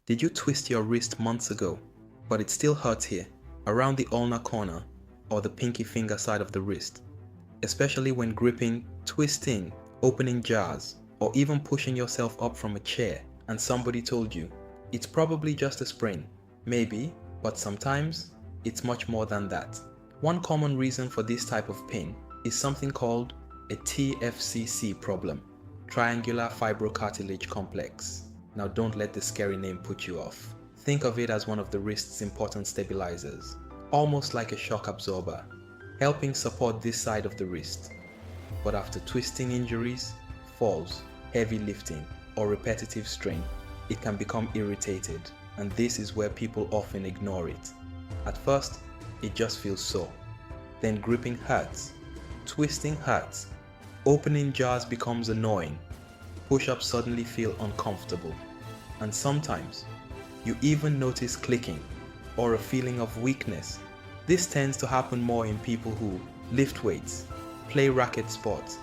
Did you twist your wrist months ago, but it still hurts here, around the ulnar corner or the pinky finger side of the wrist? Especially when gripping, twisting, opening jars, or even pushing yourself up from a chair and somebody told you, it's probably just a sprain. Maybe, but sometimes it's much more than that. One common reason for this type of pain is something called a TFCC problem, Triangular Fibrocartilage Complex. Now don't let the scary name put you off. Think of it as one of the wrist's important stabilizers, almost like a shock absorber, helping support this side of the wrist. But after twisting injuries, falls, heavy lifting, or repetitive strain, it can become irritated, and this is where people often ignore it. At first, it just feels sore. Then gripping hurts, twisting hurts, opening jars becomes annoying, push-ups suddenly feel uncomfortable, and sometimes you even notice clicking or a feeling of weakness. This tends to happen more in people who lift weights, play racket sports,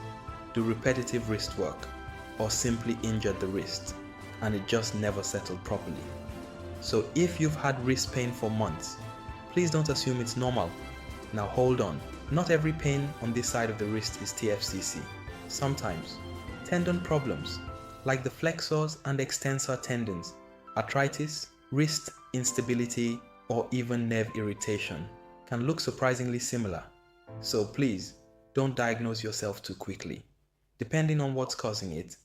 do repetitive wrist work, or simply injured the wrist, and it just never settled properly. So if you've had wrist pain for months, please don't assume it's normal. Now hold on, not every pain on this side of the wrist is TFCC. Sometimes, tendon problems, like the flexors and extensor tendons, arthritis, wrist instability, or even nerve irritation, can look surprisingly similar. So please, don't diagnose yourself too quickly. Depending on what's causing it,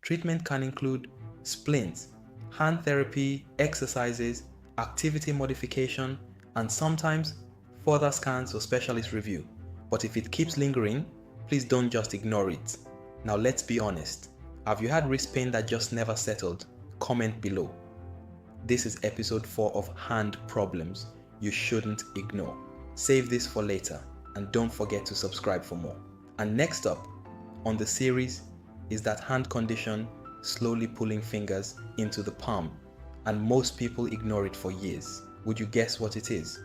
treatment can include splints, hand therapy, exercises, activity modification, and sometimes further scans or specialist review. But if it keeps lingering, please don't just ignore it. Now let's be honest. Have you had wrist pain that just never settled? Comment below. This is episode 4 of hand problems you shouldn't ignore. Save this for later and don't forget to subscribe for more. And next up on the series is that hand condition, slowly pulling fingers into the palm, and most people ignore it for years. Would you guess what it is?